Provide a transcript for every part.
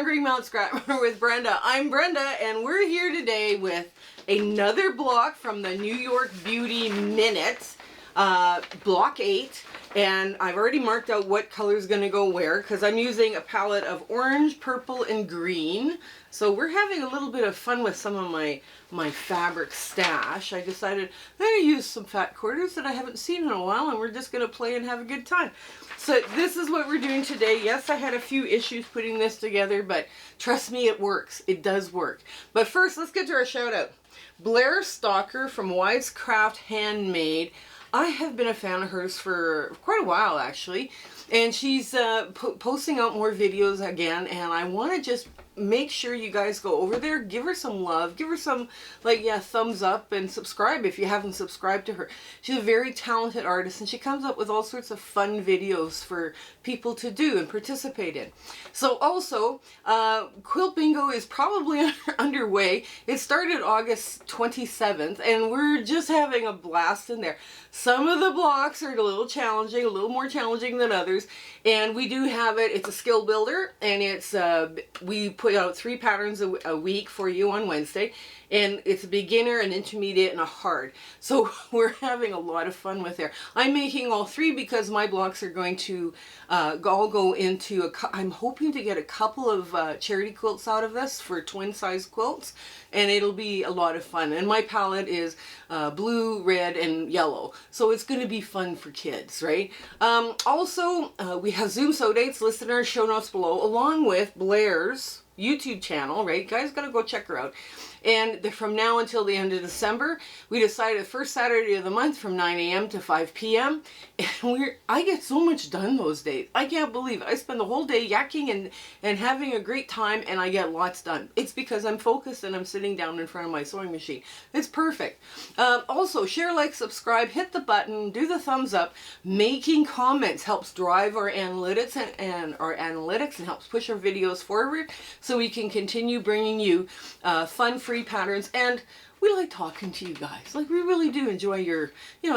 Conquering Mount Scrapmore with Brenda. I'm Brenda, and we're here today with another block from the New York Beauty Minute, block 8. And I've already marked out what color is going to go where, because I'm using a palette of orange, purple, and green. So we're having a little bit of fun with some of my fabric stash. I decided I'm going to use some fat quarters that I haven't seen in a while, and we're just going to play and have a good time. So this is what we're doing today. Yes, I had a few issues putting this together, but trust me, it works. It does work. But first, let's get to our shout out. Blair Stocker from Craft Handmade. I have been a fan of hers for quite a while, actually, and she's posting out more videos again, and I want to just make sure you guys go over there, give her some love, give her some, thumbs up, and subscribe if you haven't subscribed to her. She's a very talented artist, and she comes up with all sorts of fun videos for people to do and participate in. So also, Quilt Bingo is probably underway. It started August 27th, and we're just having a blast in there. Some of the blocks are a little challenging, a little more challenging than others, and we do have it. It's a skill builder, and it's we put out 3 patterns a week for you on Wednesday, and it's a beginner, an intermediate, and a hard. So we're having a lot of fun with there. I'm making all 3 because my blocks are going to all go into I'm hoping to get a couple of charity quilts out of this for twin size quilts, and it'll be a lot of fun. And my palette is blue, red, and yellow, so it's going to be fun for kids, right? Also, we have Zoom so dates listed in our show notes below, along with Blair's YouTube channel, right? You guys got to go check her out. And from now until the end of December, we decided the first Saturday of the month from 9 a.m. to 5 p.m. And I get so much done those days. I can't believe it. I spend the whole day yakking and having a great time, and I get lots done. It's because I'm focused and I'm sitting down in front of my sewing machine. It's perfect. Also, share, like, subscribe, hit the button, do the thumbs up. Making comments helps drive our analytics and helps push our videos forward, so we can continue bringing you fun, free patterns, and we like talking to you guys. Like, we really do enjoy your,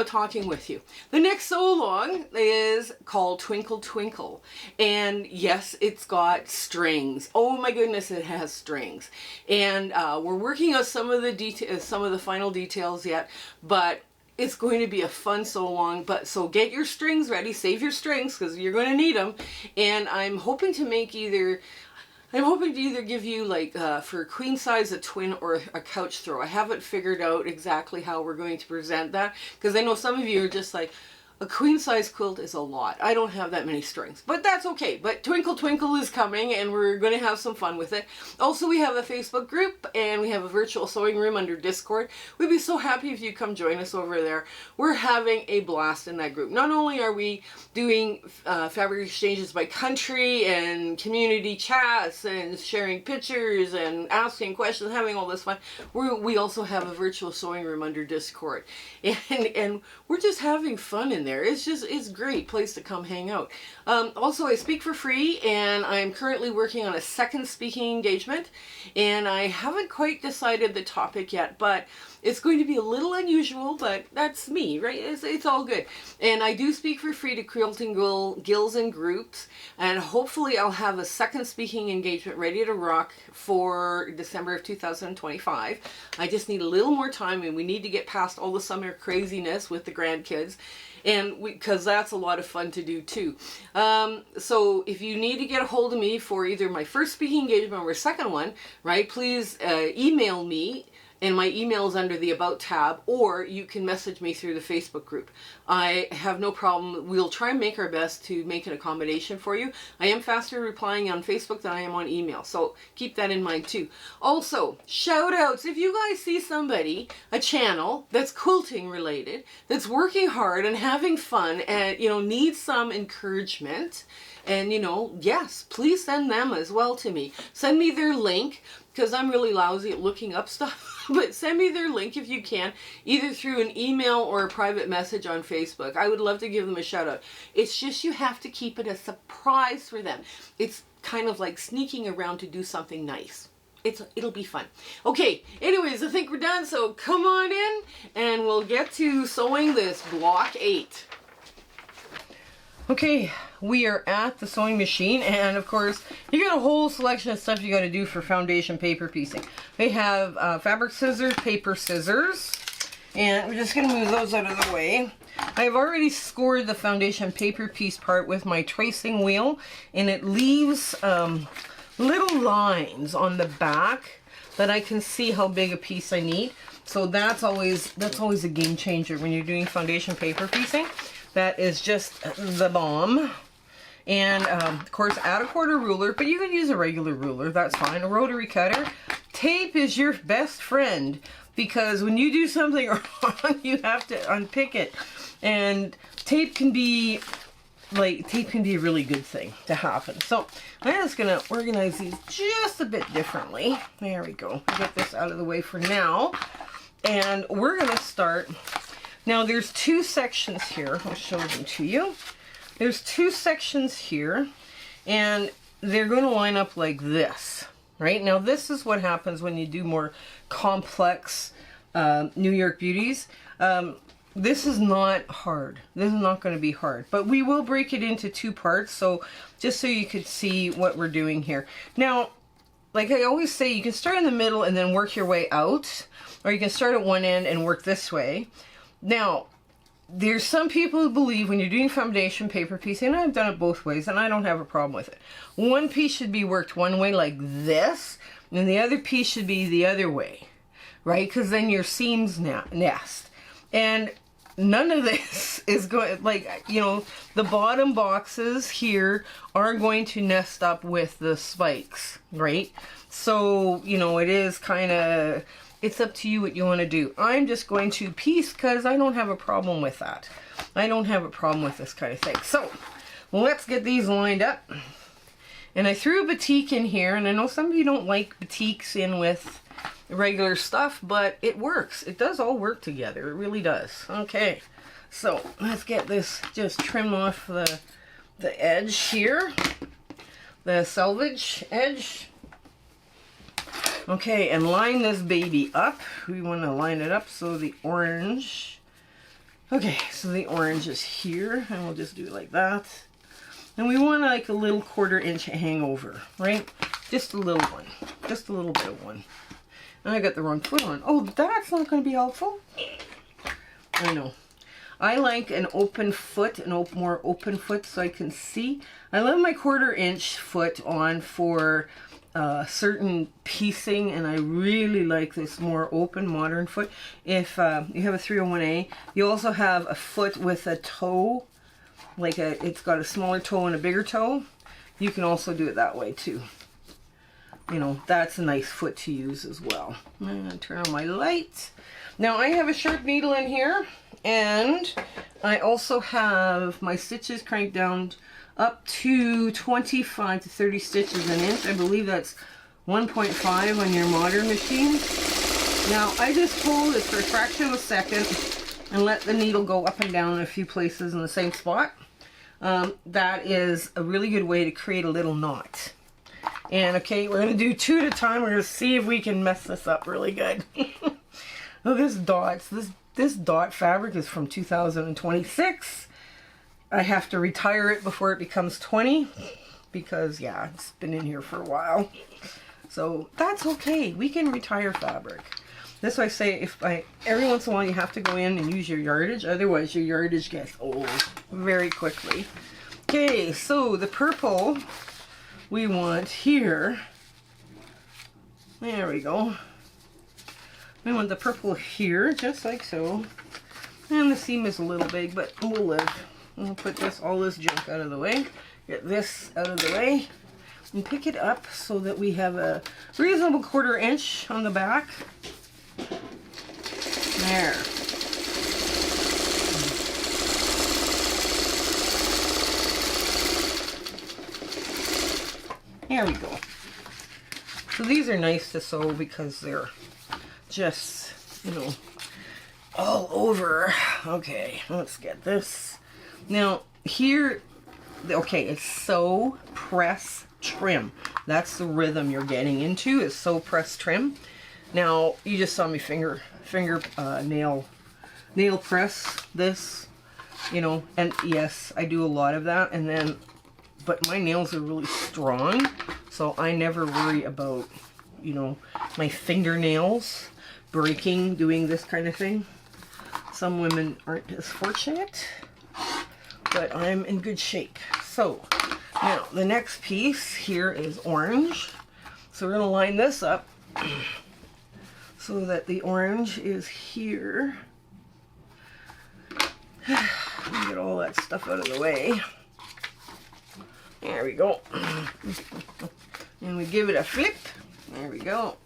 talking with you. The next sew along is called Twinkle Twinkle, and yes, it's got strings. Oh my goodness, it has strings, and we're working on some of the details, some of the final details yet, but it's going to be a fun sew along. So get your strings ready, save your strings, because you're going to need them. And I'm hoping to either give you, for queen size, a twin or a couch throw. I haven't figured out exactly how we're going to present that, because I know some of you are just like, a queen size quilt is a lot. I don't have that many strings, but that's okay. But Twinkle Twinkle is coming, and we're going to have some fun with it. Also, we have a Facebook group, and we have a virtual sewing room under Discord. We'd be so happy if you come join us over there. We're having a blast in that group. Not only are we doing fabric exchanges by country and community chats and sharing pictures and asking questions, having all this fun, we also have a virtual sewing room under Discord, and we're just having fun in there. It's a great place to come hang out. Also, I speak for free, and I'm currently working on a second speaking engagement, and I haven't quite decided the topic yet, but it's going to be a little unusual, but that's me, right? It's all good. And I do speak for free to quilting guilds and groups, and hopefully I'll have a second speaking engagement ready to rock for December of 2025. I just need a little more time, and we need to get past all the summer craziness with the grandkids, and because that's a lot of fun to do too. So if you need to get a hold of me for either my first speaking engagement or second one, right, please email me. And my email is under the About tab, or you can message me through the Facebook group. I have no problem. We'll try and make our best to make an accommodation for you. I am faster replying on Facebook than I am on email, so keep that in mind too. Also, shout outs. If you guys see somebody, a channel that's quilting related, that's working hard and having fun and, needs some encouragement, and, yes, please send them as well to me. Send me their link, because I'm really lousy at looking up stuff. But send me their link if you can, either through an email or a private message on Facebook. I would love to give them a shout out. It's just you have to keep it a surprise for them. It's kind of like sneaking around to do something nice. It'll be fun. Okay, anyways, I think we're done, so come on in and we'll get to sewing this block 8. Okay, we are at the sewing machine, and of course you got a whole selection of stuff you got to do for foundation paper piecing. They have fabric scissors, paper scissors, and we're just going to move those out of the way. I've already scored the foundation paper piece part with my tracing wheel, and it leaves little lines on the back that I can see how big a piece I need. So that's always a game changer when you're doing foundation paper piecing. That is just the bomb. And of course, add a quarter ruler, but you can use a regular ruler, that's fine. A rotary cutter. Tape is your best friend, because when you do something wrong, you have to unpick it. And tape can be a really good thing to happen. So I'm just gonna organize these just a bit differently. There we go. Get this out of the way for now. And we're gonna start. Now there's two sections here. I'll show them to you. There's two sections here, and they're going to line up like this, right? Now this is what happens when you do more complex New York beauties. This is not hard. This is not going to be hard, but we will break it into two parts, so just so you could see what we're doing here. Now, like I always say, you can start in the middle and then work your way out, or you can start at one end and work this way. Now, there's some people who believe when you're doing foundation paper piecing, and I've done it both ways, and I don't have a problem with it. One piece should be worked one way like this, and the other piece should be the other way, right? Because then your seams nest. And none of this is going, like, you know, the bottom boxes here are going to nest up with the spikes, right? So, you know, it is kind of... It's up to you what you want to do. I'm just going to piece because I don't have a problem with that. I don't have a problem with this kind of thing. So let's get these lined up. And I threw a batik in here, and I know some of you don't like batiks in with regular stuff, but it works. It does all work together. It really does. Okay, so let's get this just trim off the edge here, the selvage edge. Okay, and line this baby up. We want to line it up so the orange... Okay, so the orange is here, and we'll just do it like that. And we want like a little 1/4 inch hangover, right? Just a little one. Just a little bit of one. And I got the wrong foot on. Oh, that's not going to be helpful. I know. I like an open foot, more open foot so I can see. I love my 1/4 inch foot on for... certain piecing, and I really like this more open modern foot. If you have a 301A, you also have a foot with a toe, like it's got a smaller toe and a bigger toe. You can also do it that way too. You know, that's a nice foot to use as well. I'm gonna turn on my light. Now I have a sharp needle in here, and I also have my stitches cranked down up to 25 to 30 stitches an inch. I believe that's 1.5 on your modern machine. Now I just hold it for a fraction of a second and let the needle go up and down in a few places in the same spot. That is a really good way to create a little knot. And okay, we're going to do 2 at a time. We're going to see if we can mess this up really good. Oh, this dot fabric is from 2026. I have to retire it before it becomes 20 because, yeah, it's been in here for a while. So that's okay. We can retire fabric. That's why I say every once in a while you have to go in and use your yardage. Otherwise your yardage gets old very quickly. Okay, so the purple we want here. There we go. We want the purple here, just like so. And the seam is a little big, but we'll live. We'll put all this junk out of the way, get this out of the way, and pick it up so that we have a reasonable 1/4 inch on the back. There. There we go. So these are nice to sew because they're just, you know, all over. Okay, let's get this. Now here, okay, it's sew, press, trim. That's the rhythm you're getting into, is sew, press, trim. Now you just saw me nail press this. you know, and yes, I do a lot of that. And then, but my nails are really strong, so I never worry about, you know, my fingernails breaking doing this kind of thing. Some women aren't as fortunate, but I'm in good shape. So now the next piece here is orange. So we're going to line this up so that the orange is here. Get all that stuff out of the way. There we go. And we give it a flip. There we go.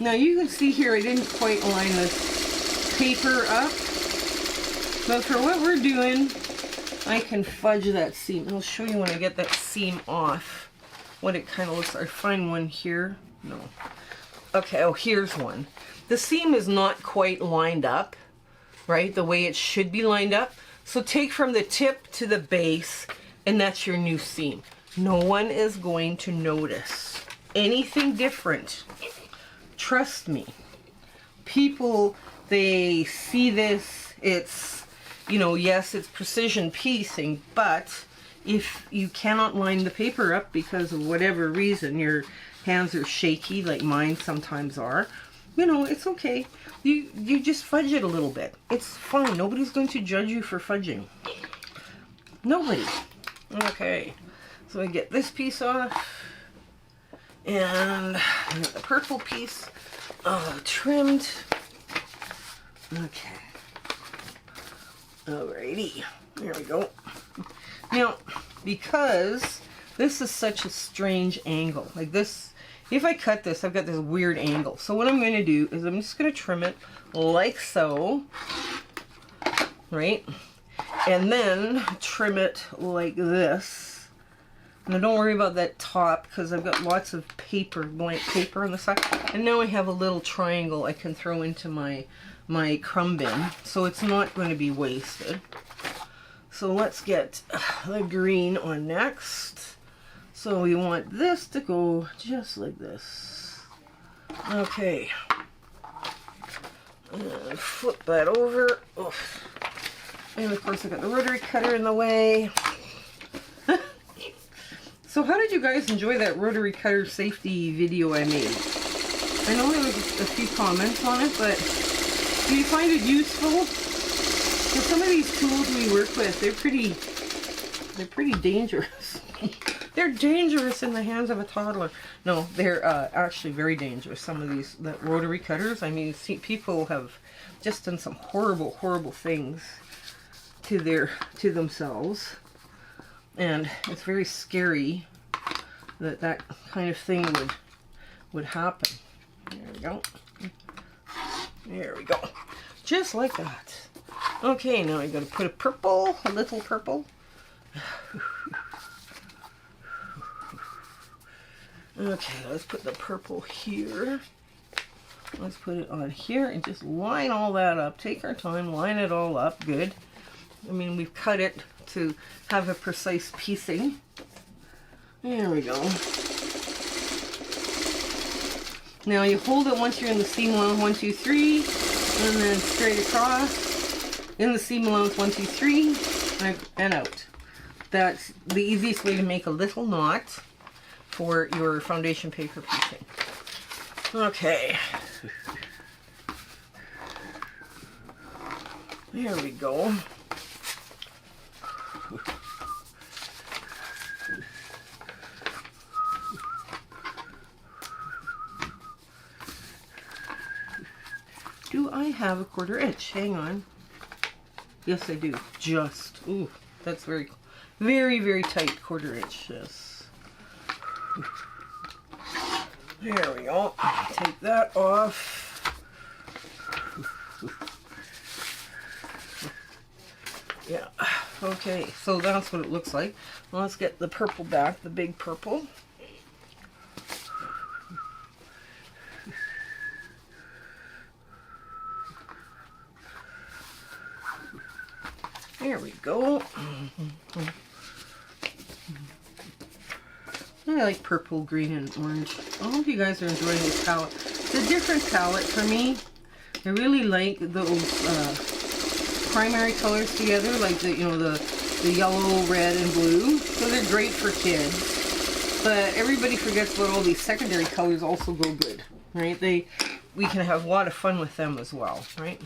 Now you can see here I didn't quite line this paper up. But for what we're doing, I can fudge that seam. I'll show you when I get that seam off what it kind of looks like. Find one here. No. Okay, oh, here's one. The seam is not quite lined up, right? The way it should be lined up. So take from the tip to the base, and that's your new seam. No one is going to notice anything different. Trust me. People, they see this, it's, you know, yes, it's precision piecing, but if you cannot line the paper up because of whatever reason, your hands are shaky like mine sometimes are, you know, it's okay. You just fudge it a little bit. It's fine. Nobody's going to judge you for fudging. Nobody. Okay. So I get this piece off. And I get the purple piece trimmed. Okay. Alrighty. There we go. Now, because this is such a strange angle, like this, if I cut this, I've got this weird angle. So what I'm going to do is I'm just going to trim it like so, right? And then trim it like this. Now don't worry about that top because I've got lots of paper, blank paper on the side. And now I have a little triangle I can throw into my crumb bin. So it's not going to be wasted. So let's get the green on next. So we want this to go just like this. Okay. And flip that over. Oof. And of course I got the rotary cutter in the way. So how did you guys enjoy that rotary cutter safety video I made? I know there was a few comments on it, but do you find it useful? Because some of these tools we work with, they're pretty dangerous. They're dangerous in the hands of a toddler. No, they're actually very dangerous. Some of these rotary cutters. I mean, see, people have just done some horrible, horrible things to themselves, and it's very scary that kind of thing would happen. There we go. There we go. Just like that. Okay, now I got to put a little purple. Okay, let's put the purple here. Let's put it on here and just line all that up. Take our time, line it all up. Good. I mean, we've cut it to have a precise piecing. There we go. Now you hold it once you're in the seam allowance 1, 2, 3, and then straight across in the seam allowance 1, 2, 3, and out. That's the easiest way to make a little knot for your foundation paper piecing. Okay. There we go. Do I have a 1/4 inch? Hang on. Yes, I do. Just. Ooh, that's very, very, very tight 1/4 inch. Yes. There we go. Take that off. Yeah. Okay, so that's what it looks like. Well, let's get the purple back, the big purple. There we go. I like purple, green, and orange. I hope you guys are enjoying this palette. It's a different palette for me. I really like those primary colors together, like the, you know, the yellow, red, and blue. So they're great for kids. But everybody forgets about all these secondary colors also go good, right? We can have a lot of fun with them as well, right?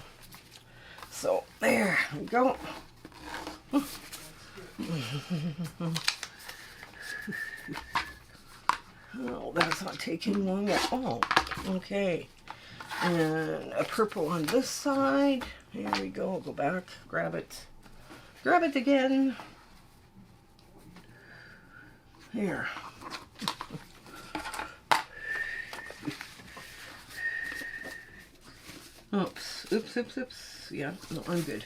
So there we go. Oh, that's not taking long at all. Okay. And a purple on this side. Here we go. Go back. Grab it. Grab it again. Here. Oops. Oops, oops, oops. Yeah, no, I'm good.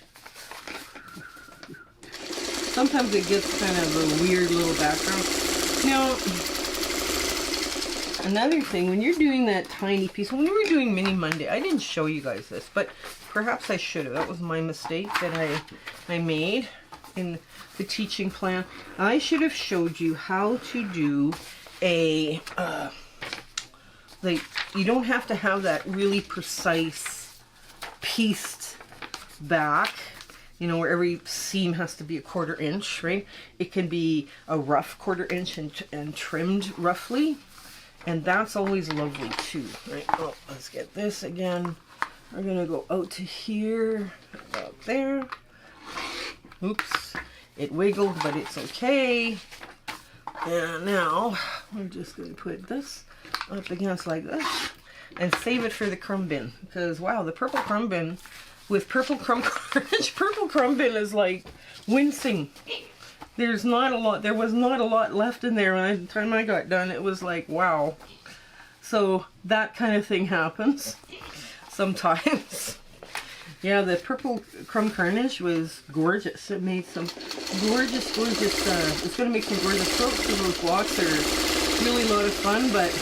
Sometimes it gets kind of a weird little background. Now, another thing, when you're doing that tiny piece, when we were doing Mini Monday, I didn't show you guys this, but perhaps I should have. That was my mistake that I made in the teaching plan. I should have showed you how to do a, like, you don't have to have that really precise pieced back, you know, where every seam has to be a 1/4 inch, right? It can be a rough 1/4 inch and trimmed roughly. And that's always lovely too, right? Oh, let's get this again. We're gonna go out to here, about there. Oops, it wiggled, but it's okay. And now we're just gonna put this up against like this and save it for the crumb bin. Because wow, the purple crumb bin with purple crumb carnage, purple crumb bin is like wincing. There's not a lot, there was not a lot left in there by the time I got done. It was like, wow. So that kind of thing happens sometimes. Yeah, the purple crumb carnage was gorgeous. It made some gorgeous, it's going to make some gorgeous quilts because those blocks are really a lot of fun, but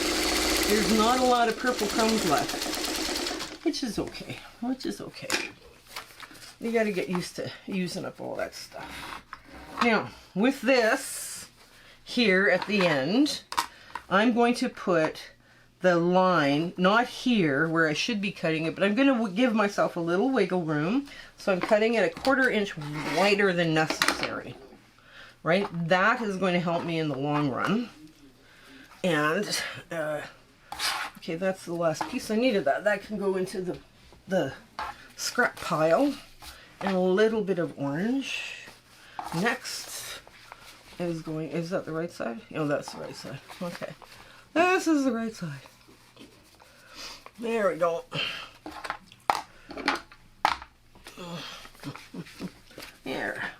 there's not a lot of purple crumbs left, which is okay, You got to get used to using up all that stuff. Now, with this here at the end, I'm going to put the line, not here where I should be cutting it, but I'm going to give myself a little wiggle room. So I'm cutting it a 1/4 inch wider than necessary, right? That is going to help me in the long run. And, okay, that's the last piece I needed. That can go into the scrap pile. And a little bit of orange. Next is going, is that the right side? Oh, that's the right side. Okay. This is the right side. There we go. There.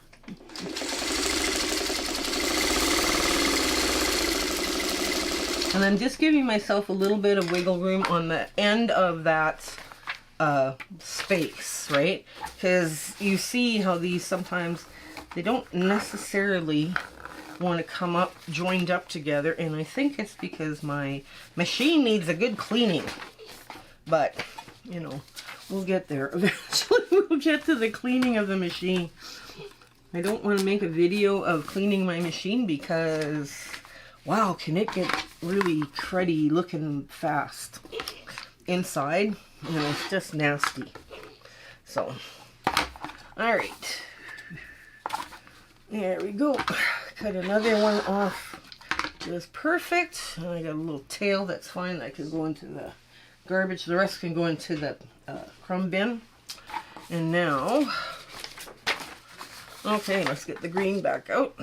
And I'm just giving myself a little bit of wiggle room on the end of that space, right? Because you see how these sometimes, they don't necessarily want to come up joined up together, and I think it's because my machine needs a good cleaning. But you know, we'll get there eventually. We'll get to the cleaning of the machine. I don't want to make a video of cleaning my machine because wow, can it get really cruddy looking fast inside. You know, it's just nasty. So all right, there we go. Cut another one off just perfect. And I got a little tail, that's fine. That can go into the garbage. The rest can go into the crumb bin. And now, okay, let's get the green back out.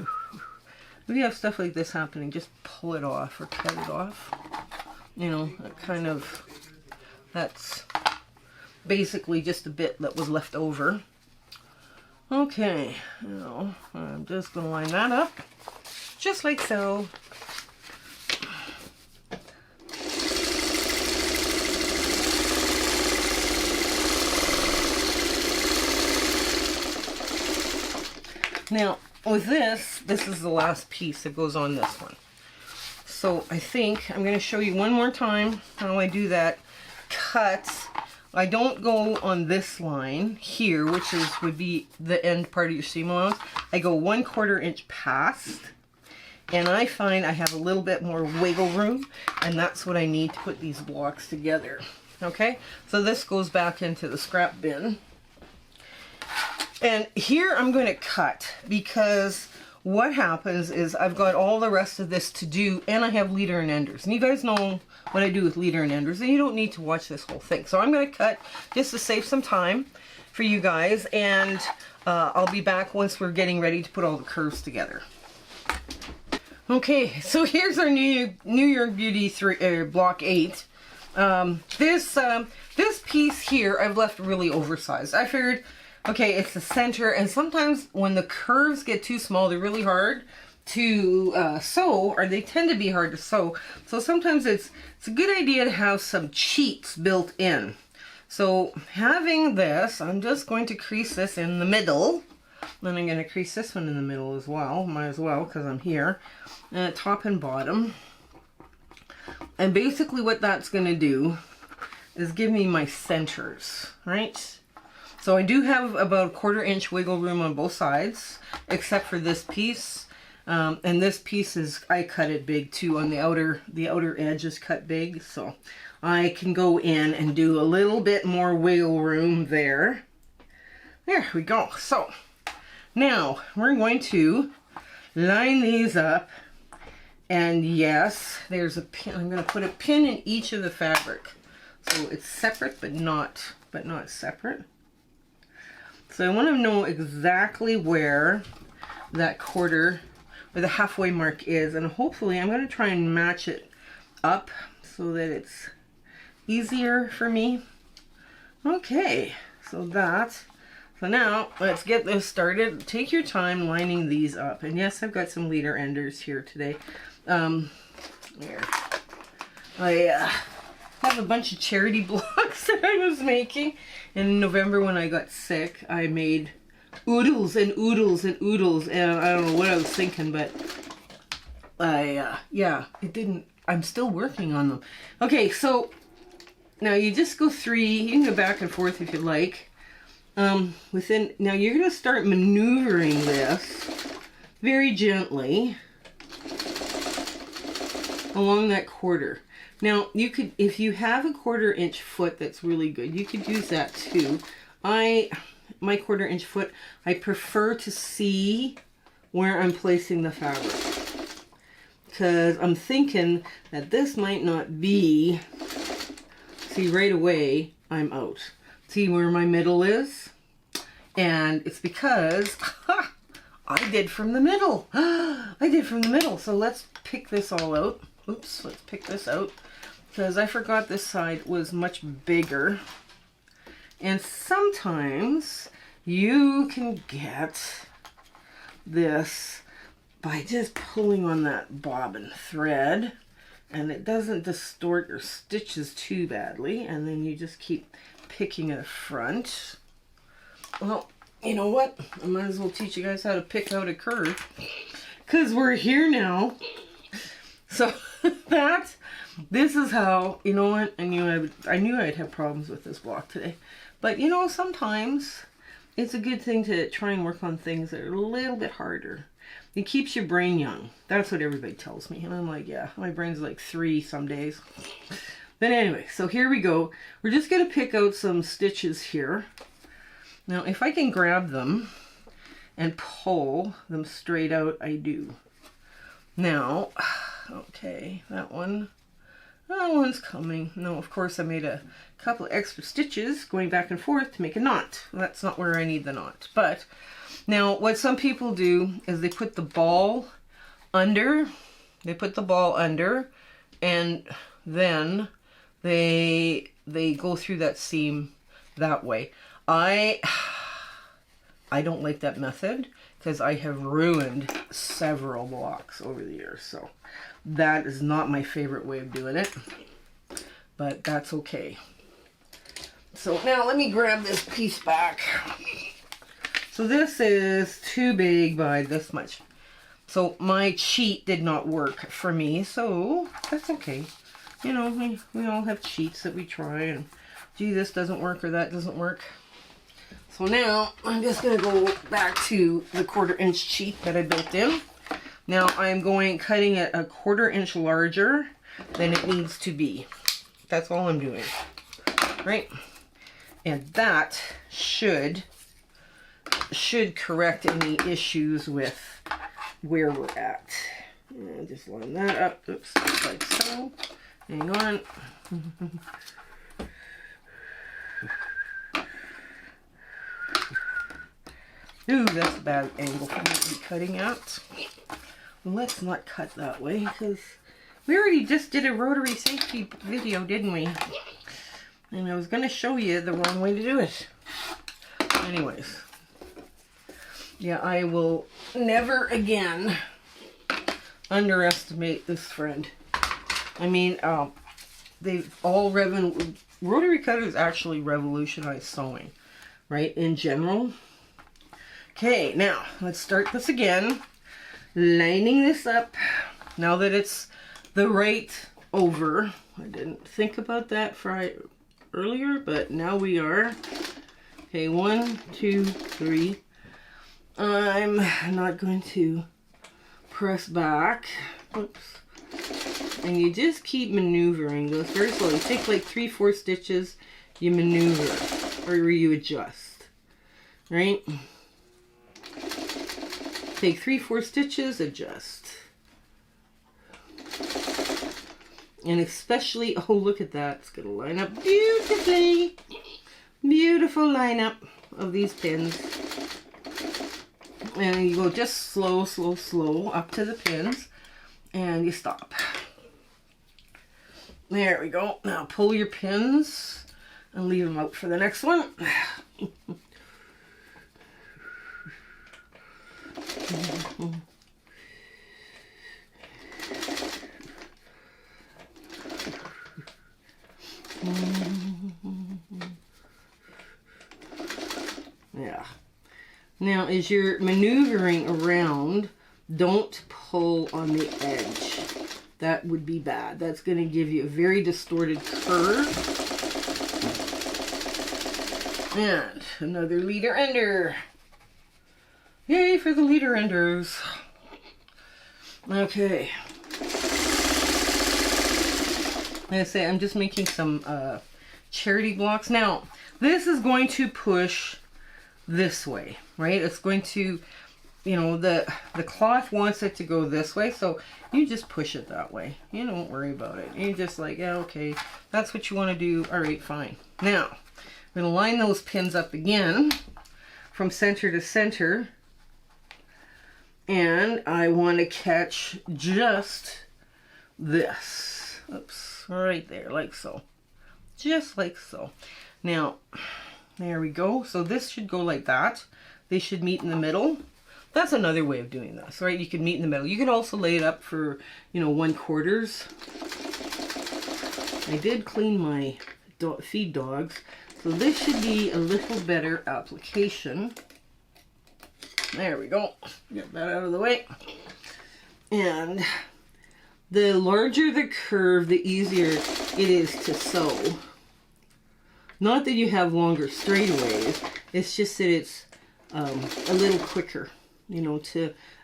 If you have stuff like this happening, just pull it off or cut it off. You know, that kind of, that's basically just a bit that was left over. Okay, now I'm just going to line that up, just like so. Now, with this is the last piece that goes on this one. So I think I'm going to show you one more time how I do that cut. I don't go on this line here, which would be the end part of your seam allowance. I go 1/4 inch past, and I find I have a little bit more wiggle room, and that's what I need to put these blocks together. Okay, so this goes back into the scrap bin. And here I'm going to cut, because what happens is I've got all the rest of this to do, and I have leader and enders. And you guys know what I do with leader and enders, and you don't need to watch this whole thing. So I'm going to cut just to save some time for you guys, and I'll be back once we're getting ready to put all the curves together. Okay, so here's our New York Beauty Block 8. This piece here I've left really oversized. I figured, okay, it's the center, and sometimes when the curves get too small, they're really hard to sew, or they tend to be hard to sew. So sometimes it's a good idea to have some cheats built in. So having this, I'm just going to crease this in the middle. Then I'm going to crease this one in the middle as well. Might as well, because I'm here. Top and bottom. And basically what that's going to do is give me my centers, right? So I do have about a 1/4 inch wiggle room on both sides, except for this piece. And this piece is, I cut it big too, on the outer edge is cut big. So I can go in and do a little bit more wiggle room there. There we go. So now we're going to line these up. And yes, there's a pin. I'm going to put a pin in each of the fabric. So it's separate, but not separate. So I want to know exactly where that quarter, or the halfway mark is. And hopefully I'm going to try and match it up so that it's easier for me. Okay, so now let's get this started. Take your time lining these up. And yes, I've got some leader enders here today. There. I have a bunch of charity blocks that I was making. In November when I got sick, I made oodles and oodles and oodles, and I don't know what I was thinking, but yeah, it didn't. I'm still working on them. Okay, so now you just go 3. You can go back and forth if you like. Now you're going to start maneuvering this very gently along that quarter. Now you could, if you have a 1/4 inch foot that's really good, you could use that too. My 1/4 inch foot, I prefer to see where I'm placing the fabric, because I'm thinking that this might not be, see right away I'm out. See where my middle is? And it's because I did from the middle. I did from the middle. So let's pick this all out. Oops, let's pick this out, because I forgot this side was much bigger. And sometimes you can get this by just pulling on that bobbin thread, and it doesn't distort your stitches too badly, and then you just keep picking at the front. Well, you know what? I might as well teach you guys how to pick out a curve, because we're here now. So this is how, you know what, I knew I'd have problems with this block today. But you know, sometimes it's a good thing to try and work on things that are a little bit harder. It keeps your brain young. That's what everybody tells me. And I'm like, yeah, my brain's like 3 some days. But anyway, so here we go. We're just going to pick out some stitches here. Now, if I can grab them and pull them straight out, I do. Now, okay, that one's coming. No, of course I made a couple of extra stitches going back and forth to make a knot. That's not where I need the knot. But now what some people do is they put the ball under. They put the ball under, and then they go through that seam that way. I don't like that method, because I have ruined several blocks over the years. So that is not my favorite way of doing it, but that's okay. So now let me grab this piece back. So this is too big by this much. So my cheat did not work for me, so that's okay. You know, we all have cheats that we try, and gee, this doesn't work or that doesn't work. So now I'm just going to go back to the 1/4 inch cheat that I built in. Now I'm cutting it a 1/4 inch larger than it needs to be. That's all I'm doing. right? And that should correct any issues with where we're at. And just line that up, oops, just like so. Hang on. Ooh, that's a bad angle for me to be cutting at. Well, let's not cut that way, because we already just did a rotary safety video, didn't we? And I was going to show you the wrong way to do it. Anyways. Yeah, I will never again underestimate this friend. I mean, they've all rotary cutters actually revolutionized sewing, right, in general. Okay, now let's start this again. Lining this up. Now that it's the right over. I didn't think about that earlier, but now we are. Okay, 1, 2, 3. I'm not going to press back. Oops. And you just keep maneuvering those very slowly. You take like 3-4 stitches, you maneuver, or you adjust, right? Take 3-4 stitches, adjust. And especially, oh, look at that. It's going to line up beautifully. Beautiful lineup of these pins. And you go just slow, slow, slow up to the pins. And you stop. There we go. Now pull your pins and leave them out for the next one. Yeah. Now, as you're maneuvering around, don't pull on the edge. That would be bad. That's going to give you a very distorted curve. And another leader ender. Yay for the leader enders. Okay. Like I say, I'm just making some charity blocks. Now, this is going to push this way, right? It's going to, you know, the cloth wants it to go this way, so you just push it that way. You don't worry about it. You're just like, yeah, okay, that's what you want to do. All right, fine. Now, I'm going to line those pins up again from center to center. And I want to catch just this. Oops, right there, like so. Just like so. Now, there we go. So this should go like that. They should meet in the middle. That's another way of doing this, right? You can meet in the middle. You can also lay it up for, you know, 1/4. I did clean my feed dogs, so this should be a little better application. There we go. Get that out of the way. And the larger the curve, the easier it is to sew. Not that you have longer straightaways, it's just that it's a little quicker, you know,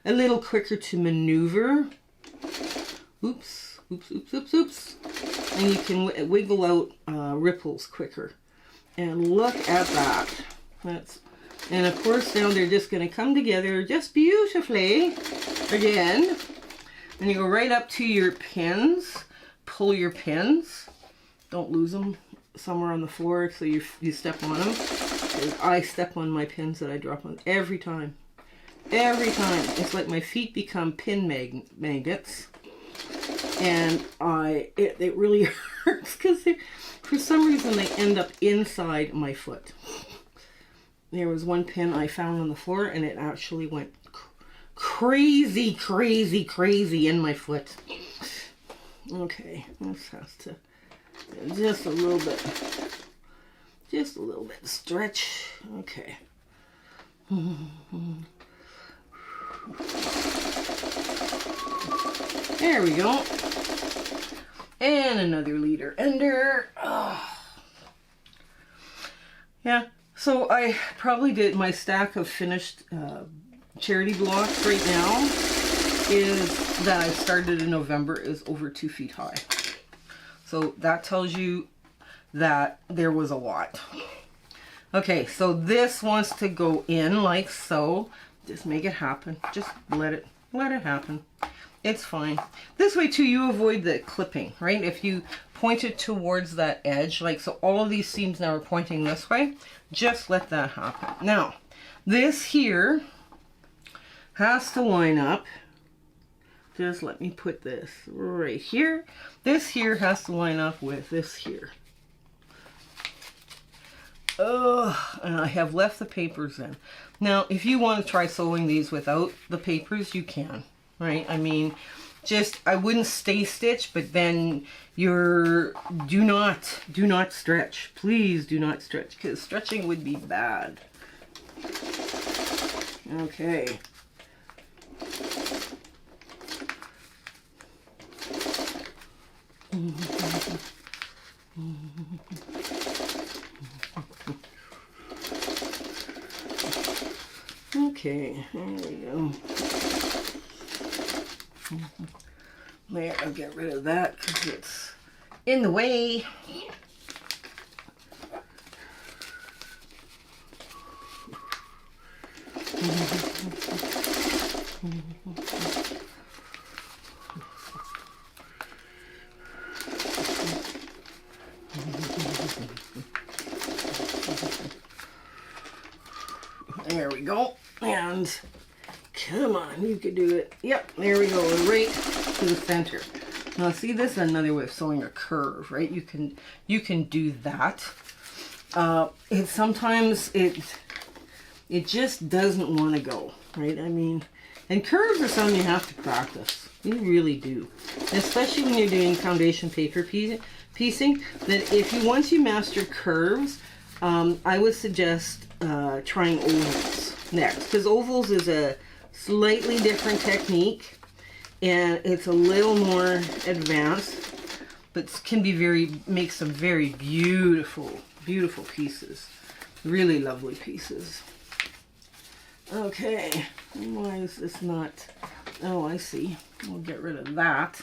a little quicker to maneuver. Oops, oops, oops, oops, oops. And you can wiggle out ripples quicker. And look at that. And of course now they're just going to come together just beautifully again. And you go right up to your pins. Pull your pins. Don't lose them somewhere on the floor so you step on them. I step on my pins that I drop on every time. Every time. It's like my feet become pin magnets. And it really hurts because for some reason they end up inside my foot. There was one pin I found on the floor and it actually went crazy, crazy, crazy in my foot. Okay, this has to just a little bit stretch. Okay. There we go. And another leader ender. Oh. Yeah. So I probably did my stack of finished charity blocks right now is that I started in November is over 2 feet high. So that tells you that there was a lot. Okay, so this wants to go in like so. Just make it happen. Just let it happen. It's fine. This way too, you avoid the clipping, right? If you point it towards that edge, like so, all of these seams now are pointing this way. Just let that happen. Now, this here has to line up. Just let me put this right here. This here has to line up with this here. And I have left the papers in. Now, if you want to try sewing these without the papers, you can, right? I mean, just, I wouldn't stay stitch, but then do not stretch. Please do not stretch, because stretching would be bad. Okay. Okay, there we go. There, I'll get rid of that because it's in the way. There we go. And come on, you can do it. Yep, there we go, right to the center. Now see, this is another way of sewing a curve, right? You can do that. Sometimes it just doesn't want to go, right? I mean, and curves are something you have to practice. You really do, especially when you're doing foundation paper piecing. That once you master curves, I would suggest trying ovals next, because ovals is a slightly different technique and it's a little more advanced, but can be make some very beautiful pieces, really lovely pieces. Okay, why is this not? Oh, I see. We'll get rid of that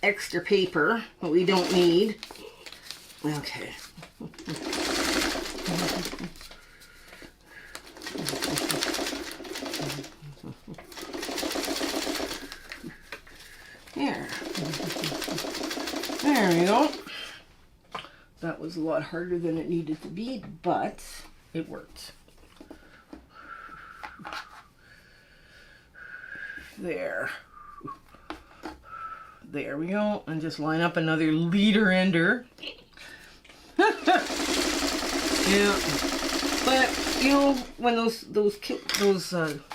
extra paper that we don't need. Okay. Here. There we go. That was a lot harder than it needed to be, but it worked. There. There we go. And just line up another leader ender. Yeah. But you know, when those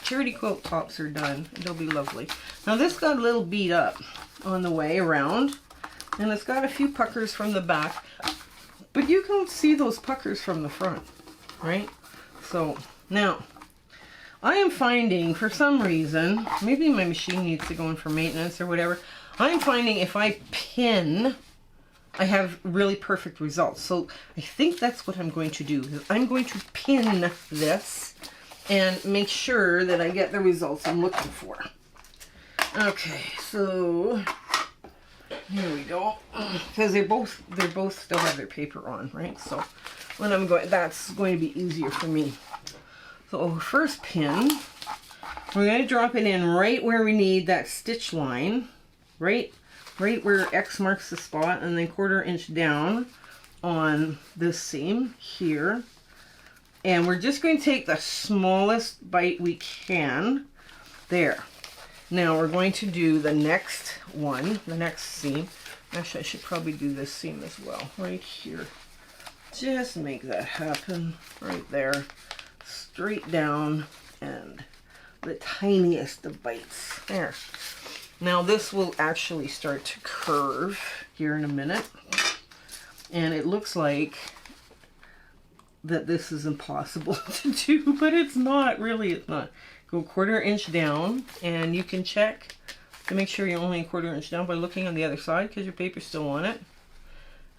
charity quilt tops are done, they'll be lovely. Now this got a little beat up on the way around, and it's got a few puckers from the back, but you can see those puckers from the front, right? So now I am finding, for some reason, maybe my machine needs to go in for maintenance or whatever, I'm finding if I pin, I have really perfect results. So I think that's what I'm going to do. I'm going to pin this and make sure that I get the results I'm looking for. Okay, so here we go. Because they both still have their paper on, right? So when I'm going, that's going to be easier for me. So first pin, we're going to drop it in right where we need that stitch line, right where X marks the spot, and then 1/4 inch down on this seam here. And we're just going to take the smallest bite we can. There. Now we're going to do the next one, the next seam. Actually, I should probably do this seam as well, right here. Just make that happen right there. Straight down, and the tiniest of bites. There. Now this will actually start to curve here in a minute. And it looks like that this is impossible to do, but it's not, really it's not. Go 1/4 inch down, and you can check to make sure you're only 1/4 inch down by looking on the other side, because your paper's still on it.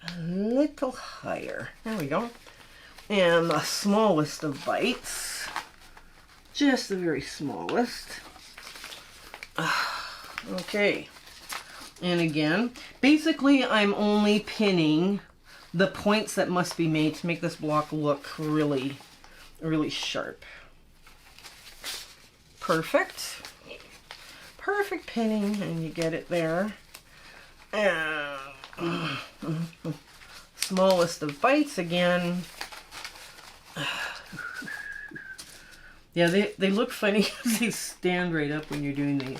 A little higher. There we go. And the smallest of bites, just the very smallest. Okay. And again, basically I'm only pinning the points that must be made to make this block look really, really sharp. Perfect. Perfect pinning, and you get it there. And smallest of bites again. Yeah, they look funny because they stand right up when you're doing these.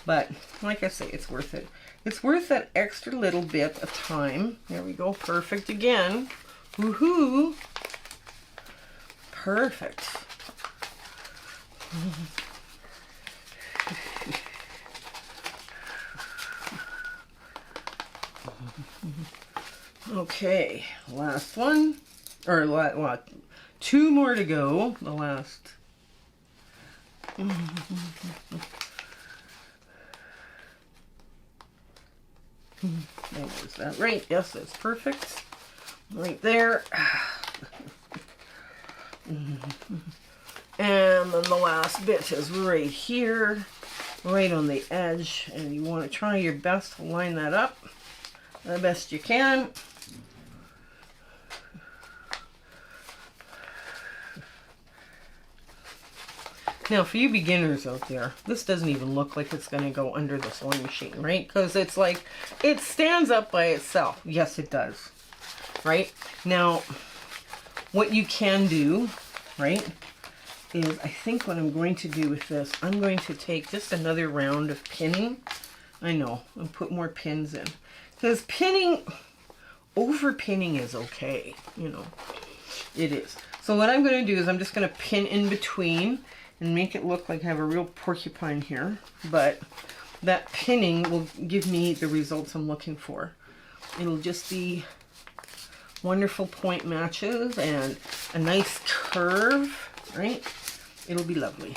But, like I say, it's worth it. It's worth that extra little bit of time. There we go. Perfect again. Woohoo! Perfect. Okay, last one. Or what? 2 more to go. The last. Is that right? Yes, that's perfect. Right there. And then the last bit is right here, right on the edge, and you want to try your best to line that up the best you can. Now, for you beginners out there, this doesn't even look like it's going to go under the sewing machine, right? Because it's like, it stands up by itself. Yes, it does, right? Now, what you can do, right, is I think what I'm going to do with this, I'm going to take just another round of pinning. I know, and put more pins in. Because pinning, over pinning is okay, you know, it is. So what I'm going to do is I'm just going to pin in between and make it look like I have a real porcupine here, but that pinning will give me the results I'm looking for. It'll just be wonderful point matches and a nice curve, right? It'll be lovely.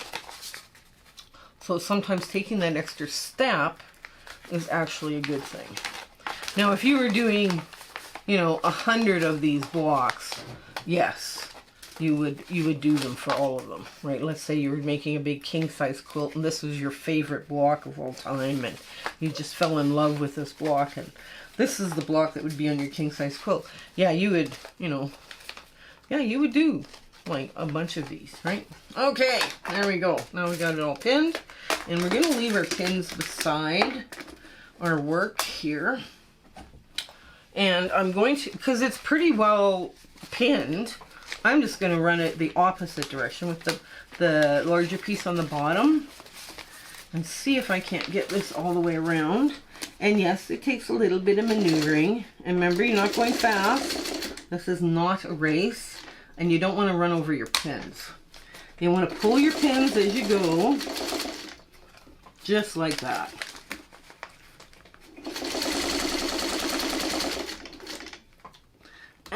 So sometimes taking that extra step is actually a good thing. Now, if you were doing, you know, 100 of these blocks, yes, you would do them for all of them, right? Let's say you were making a big king size quilt and this was your favorite block of all time and you just fell in love with this block and this is the block that would be on your king size quilt. Yeah, you would, you know, yeah, you would do like a bunch of these, right? Okay, there we go. Now we got it all pinned and we're going to leave our pins beside our work here. And I'm going to, because it's pretty well pinned, I'm just going to run it the opposite direction with the larger piece on the bottom and see if I can't get this all the way around. And yes, it takes a little bit of maneuvering. And remember, you're not going fast. This is not a race. And you don't want to run over your pins. You want to pull your pins as you go, just like that.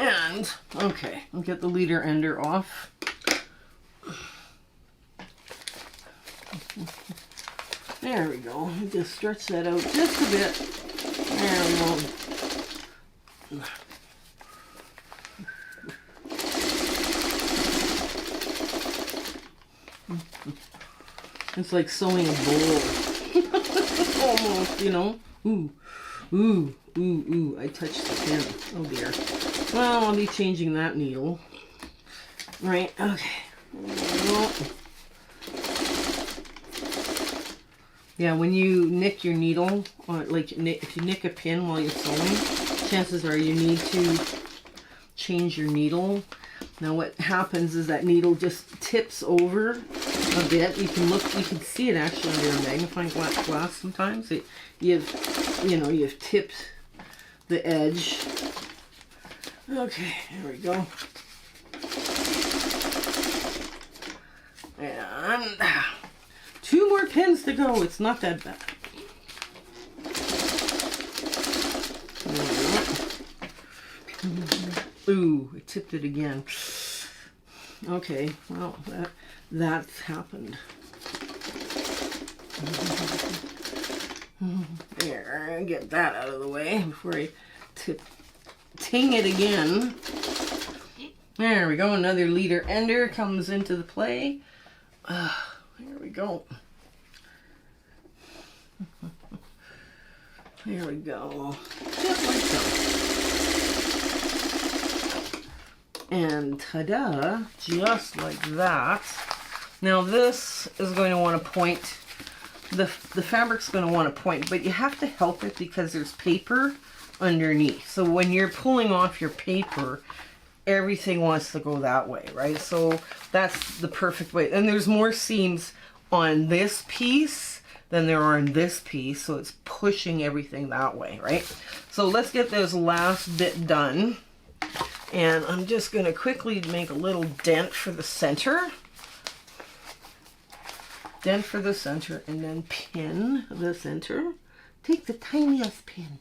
And, okay, I'll get the leader ender off. There we go. Just stretch that out just a bit. There we go. It's like sewing a bowl. Almost, you know. Ooh, ooh, ooh, ooh. I touched the pin. Oh dear. Well, I'll be changing that needle. Right, okay. Yeah, when you nick your needle, or like if you nick a pin while you're sewing, chances are you need to change your needle. Now what happens is that needle just tips over a bit. You can look, you can see it actually under a magnifying glass sometimes. You've tipped the edge. Okay, there we go. And 2 more pins to go. It's not that bad. Ooh, I tipped it again. Okay, well, that's happened. There, get that out of the way before I ting it again. There we go, another leader ender comes into the play. There we go. There we go. Just like so. And ta-da, just like that. Now this is going to want to point, the fabric's going to want to point, but you have to help it because there's paper underneath. So when you're pulling off your paper, everything wants to go that way, right? So that's the perfect way. And there's more seams on this piece than there are in this piece, so it's pushing everything that way, right? So let's get this last bit done. And I'm just going to quickly make a little dent for the center. Dent for the center, and then pin the center. Take the tiniest pin.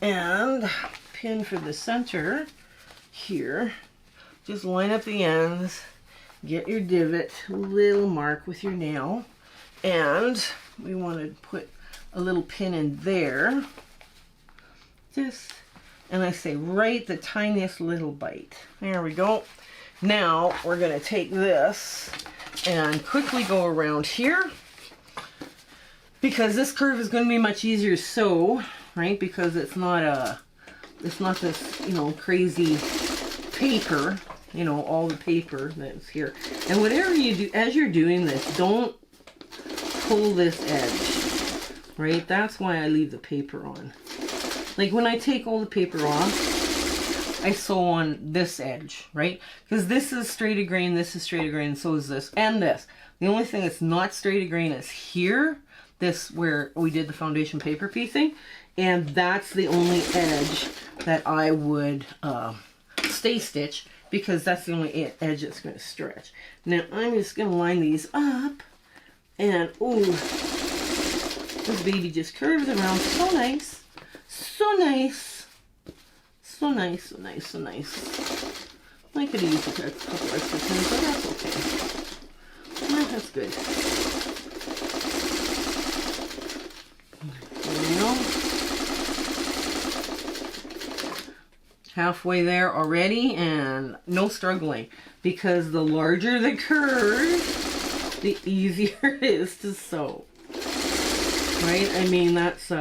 And pin for the center here. Just line up the ends. Get your divot, little mark with your nail. And we want to put a little pin in there. Just, and I say right the tiniest little bite. There we go. Now we're going to take this and quickly go around here, because this curve is going to be much easier to sew, right? Because it's not this, you know, crazy paper, you know, all the paper that's here. And whatever you do, as you're doing this, don't pull this edge, right? That's why I leave the paper on. Like when I take all the paper off, I sew on this edge, right? Because this is straight grain, this is straight grain, and so is this, and this. The only thing that's not straight grain is here, this where we did the foundation paper piecing, and that's the only edge that I would stay stitch, because that's the only edge that's going to stretch. Now I'm just going to line these up. And, ooh, this baby just curves around so nice. So nice. So nice, so nice, so nice. I could have used a couple extra pins, but that's okay. Yeah, that's good. There we go. Halfway there already, and no struggling. Because the larger the curve, the easier it is to sew, right? I mean, that's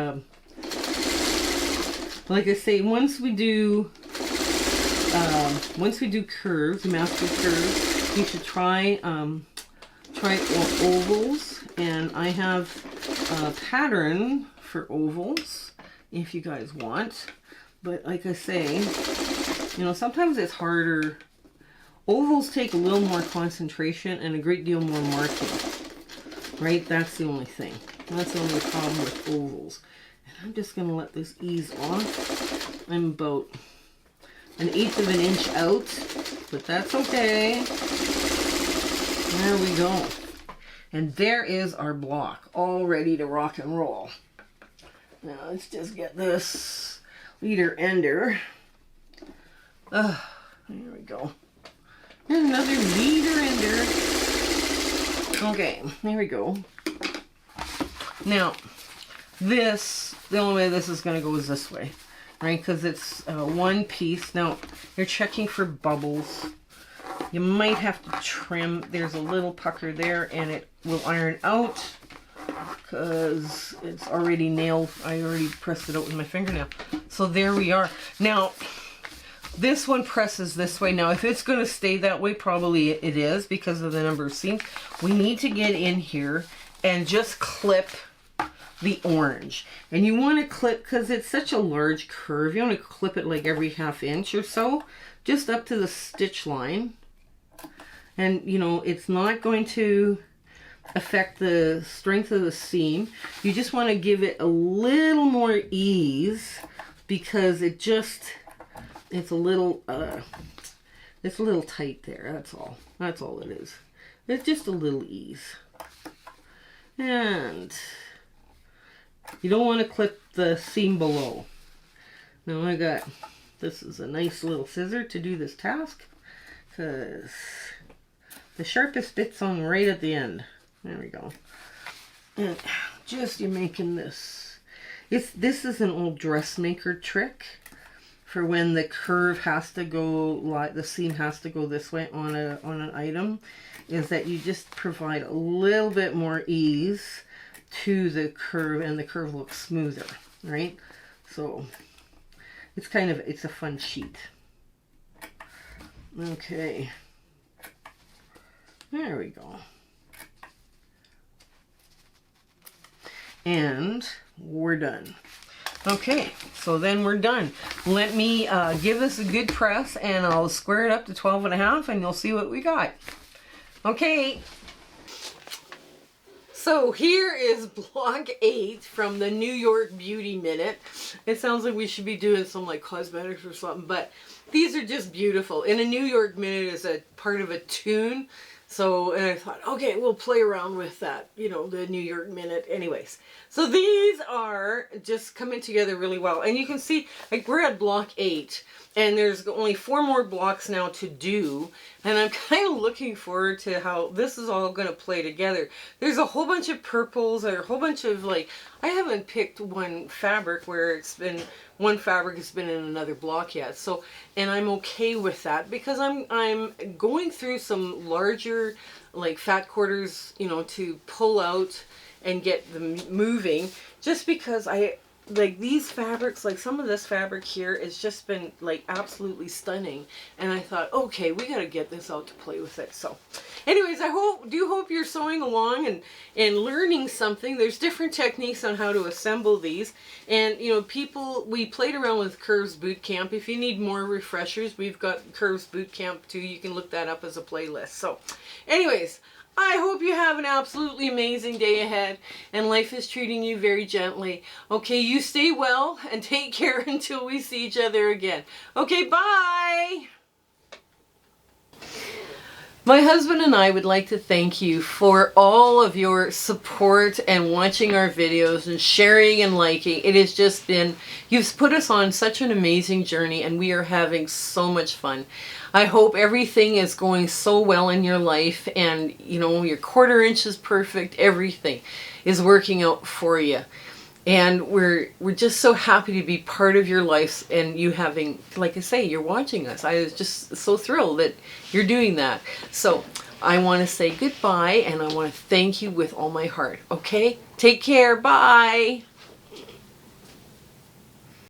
like I say, once we do curves, master curves, you should try ovals, and I have a pattern for ovals if you guys want. But like I say, you know, sometimes it's harder. Ovals take a little more concentration and a great deal more marking, right? That's the only thing. That's the only problem with ovals. And I'm just going to let this ease off. I'm about 1/8 of an inch out, but that's okay. There we go. And there is our block, all ready to rock and roll. Now let's just get this leader ender. There we go. And another leader ender. Okay, there we go. Now, this, the only way this is going to go is this way, right? Because it's one piece. Now, you're checking for bubbles. You might have to trim. There's a little pucker there, and it will iron out because it's already nailed. I already pressed it out with my fingernail. So there we are. Now, this one presses this way. Now, if it's going to stay that way, probably it is because of the number of seams. We need to get in here and just clip the orange. And you want to clip, because it's such a large curve, you want to clip it like every 1/2 inch or so, just up to the stitch line. And, you know, it's not going to affect the strength of the seam. You just want to give it a little more ease because it just... it's a little tight there. That's all. That's all it is. It's just a little ease. And you don't want to clip the seam below. Now I got, this is a nice little scissor to do this task, because the sharpest bit's on right at the end. There we go. And just you're making this. This is an old dressmaker trick for when the curve has to go, like the seam has to go this way on an item, is that you just provide a little bit more ease to the curve, and the curve looks smoother, right? So it's kind of, it's a fun sheet. Okay. There we go. And we're done. Okay, so then we're done. Let me give this a good press, and I'll square it up to 12.5, and you'll see what we got. Okay. So here is block 8 from the New York Beauty Minute. It sounds like we should be doing some like cosmetics or something, but these are just beautiful. And a New York Minute is a part of a tune. So, and I thought, okay, we'll play around with that, you know, the New York Minute. Anyways, so these are just coming together really well. And you can see, like, we're at block 8, and there's only 4 more blocks now to do. And I'm kind of looking forward to how this is all going to play together. There's a whole bunch of purples, or a whole bunch of, like, I haven't picked one fabric where it's been, one fabric has been in another block yet. So, and I'm okay with that because I'm going through some larger, like, fat quarters, you know, to pull out and get them moving, just because I like these fabrics, like some of this fabric here has just been like absolutely stunning, and I thought, okay, we got to get this out to play with it. So anyways, I hope you're sewing along and learning something. There's different techniques on how to assemble these, and you know, we played around with Curves Boot Camp. If you need more refreshers, we've got Curves Boot Camp too. You can look that up as a playlist. So anyways, I hope you have an absolutely amazing day ahead and life is treating you very gently. Okay, you stay well and take care until we see each other again. Okay, bye! My husband and I would like to thank you for all of your support and watching our videos and sharing and liking. It has just been, you've put us on such an amazing journey, and we are having so much fun. I hope everything is going so well in your life, and you know, your 1/4 inch is perfect. Everything is working out for you. And we're just so happy to be part of your life, and you having, like I say, you're watching us. I was just so thrilled that you're doing that. So I want to say goodbye, and I want to thank you with all my heart. Okay? Take care. Bye.